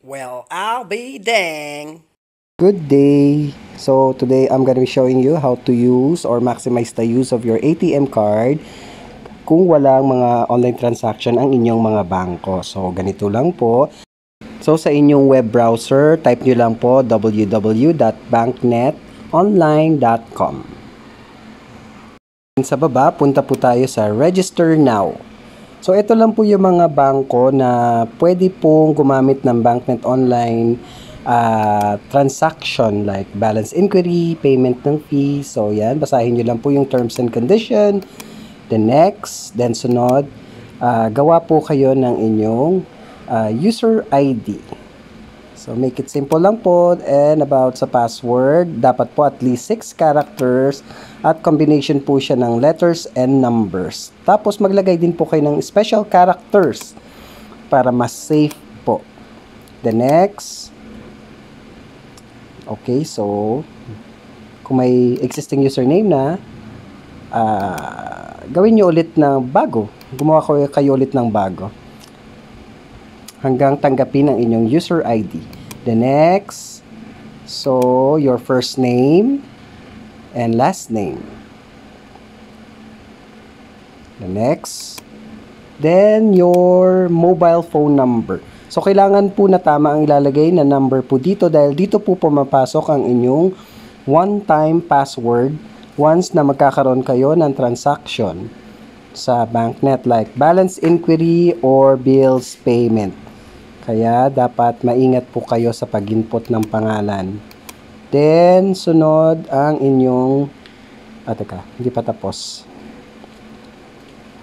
Well, I'll be dang. Good day! So today I'm going to be showing you how to use or maximize the use of your ATM card kung walang mga online transaction ang inyong mga bangko. So ganito lang po. So sa inyong web browser, type nyo lang po www.banknetonline.com. Sa baba, punta po tayo sa Register Now. So ito lang po yung mga bangko na pwede pong gumamit ng BankNet Online transaction like balance inquiry, payment ng fee. So yan, basahin nyo lang po yung terms and condition. Then next, then sunod, gawa po kayo ng inyong user ID. So make it simple lang po. And about sa password, dapat po at least 6 characters at combination po siya ng letters and numbers. Tapos maglagay din po kayo ng special characters para mas safe po. The next, okay, so kung may existing username na, gawin nyo ulit na bago. Gumawa kayo ulit ng bago hanggang tanggapin ang inyong user ID. The next, so your first name and last name. The next, then your mobile phone number. So kailangan po na tama ang ilalagay na number po dito dahil dito po pumapasok ang inyong one-time password once na magkakaroon kayo ng transaction sa BankNet like balance inquiry or bills payment. Kaya dapat maingat po kayo sa pag-input ng pangalan. Then, sunod ang inyong... teka, hindi pa tapos.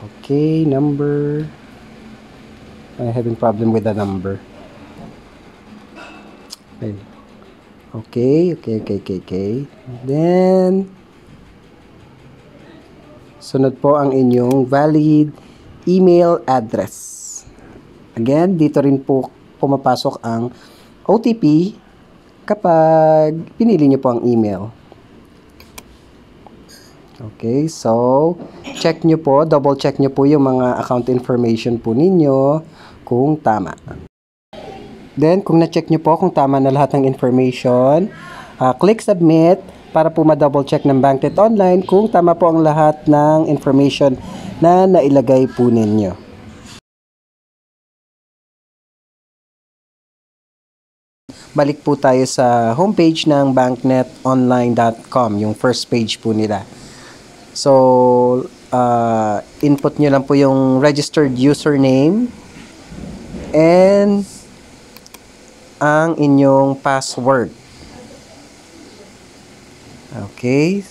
Okay, number... I'm having problem with the number. Okay. Then, sunod po ang inyong valid email address. Again, dito rin po pumapasok ang OTP kapag pinili niyo po ang email. Okay, so check nyo po, double check nyo po yung mga account information po ninyo kung tama. Then, kung na-check nyo po kung tama na lahat ng information, click submit para po ma-double check ng BankNet Online kung tama po ang lahat ng information na nailagay po ninyo. Balik po tayo sa homepage ng banknetonline.com, yung first page po nila. So, input nyo lang po yung registered username and ang inyong password. Okay.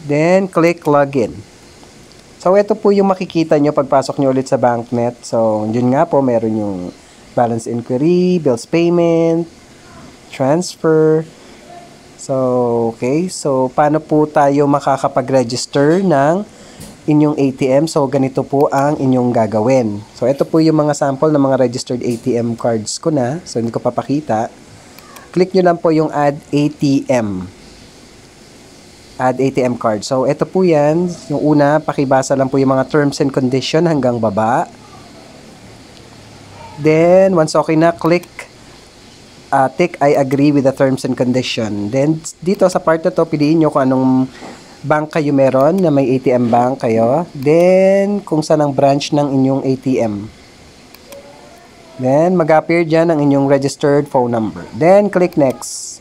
Then, click login. So, ito po yung makikita nyo pagpasok nyo ulit sa BankNet. So, yun nga po, meron yung balance inquiry, bills payment, transfer. So, okay. So, paano po tayo makakapag-register ng inyong ATM? So, ganito po ang inyong gagawin. So, ito po yung mga sample ng mga registered ATM cards ko na. So, hindi ko papakita. Click nyo lang po yung Add ATM. Add ATM card. So, ito po yan. Yung una, pakibasa lang po yung mga terms and condition hanggang baba. Then, once okay na, click tick I agree with the terms and condition. Then, dito sa part na to, piliin nyo kung anong bank kayo meron na may ATM bank kayo. Then, kung saan ang branch ng inyong ATM. Then, mag-appear dyan ang inyong registered phone number. Then, click next.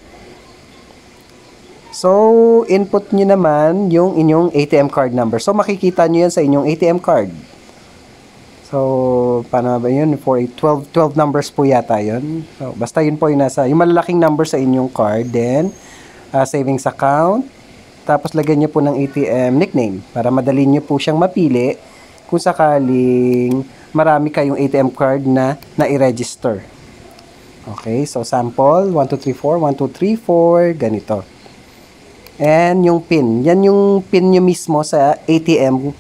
So, input nyo naman yung inyong ATM card number. So, makikita nyo yan sa inyong ATM card. So, paano ba yun? 12 numbers po yata yun. So, basta yun po yung nasa, yung malalaking number sa inyong card. Then, savings account. Tapos, lagyan nyo po ng ATM nickname para madali nyo po siyang mapili kung sakaling marami kayong ATM card na i-register. Okay, so sample, 1234, 1234, ganito. And yung PIN. Yan yung PIN nyo mismo sa ATM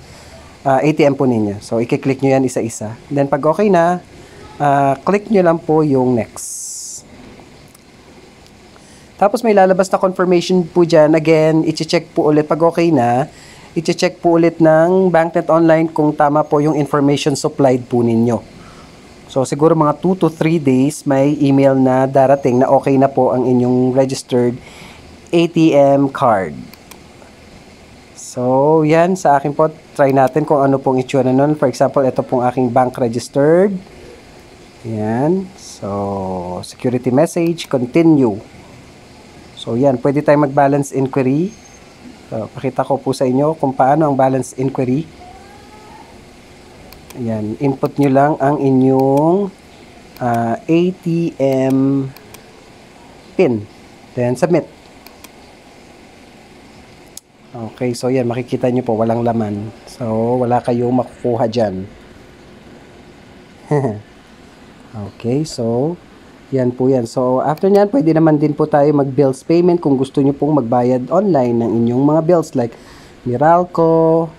po ninyo. So, i-click nyo yan isa-isa. Then, pag okay na, click nyo lang po yung next. Tapos, may lalabas na confirmation po dyan. Again, i-check po ulit. Pag okay na, i-check po ulit ng BankNet Online kung tama po yung information supplied po ninyo. So, siguro mga 2 to 3 days, may email na darating na okay na po ang inyong registered ATM card. So, yan. Sa akin po, try natin kung ano pong itsura nun. For example, ito pong aking bank registered. Yan. So, security message, continue. So, yan. Pwede tayong mag-balance inquiry. So, pakita ko po sa inyo kung paano ang balance inquiry. Ayan, input nyo lang ang inyong ATM PIN. Then, submit. Okay, so yan, makikita nyo po, walang laman. So, wala kayong makukuha dyan. Okay, so, yan po yan. So, after nyan, pwede naman din po tayo mag-bills payment kung gusto nyo pong magbayad online ng inyong mga bills like Meralco,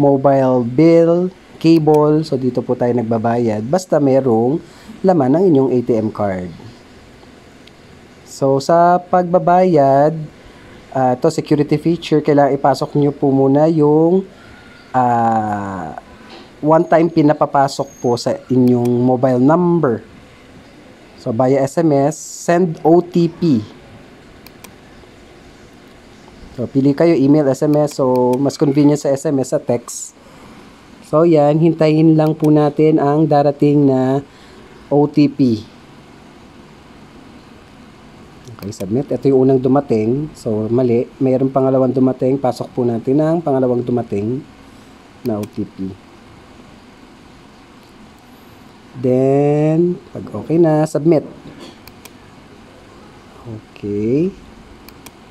mobile bill, cable. So, dito po tayo nagbabayad. Basta merong laman ng inyong ATM card. So, sa pagbabayad, to security feature, kailangan ipasok nyo po muna yung one-time pinapapasok po sa inyong mobile number. So, via SMS, send OTP. So, pili kayo, email, SMS. So, mas convenient sa SMS sa text. So, yan. Hintayin lang po natin ang darating na OTP. Okay, submit. Ito yung unang dumating. So, mali. Mayroong pangalawang dumating. Pasok po natin ang pangalawang dumating na OTP. Then, pag okay na, submit. Okay.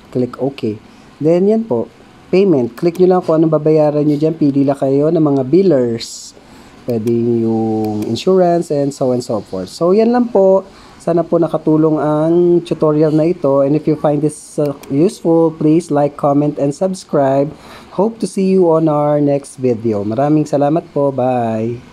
Click OK. Then, yan po. Payment. Click nyo lang kung anong babayaran nyo dyan. Pili lang kayo ng mga billers. Pwede yung insurance and so forth. So, yan lang po. Sana po nakatulong ang tutorial na ito. And if you find this useful, please like, comment, and subscribe. Hope to see you on our next video. Maraming salamat po. Bye!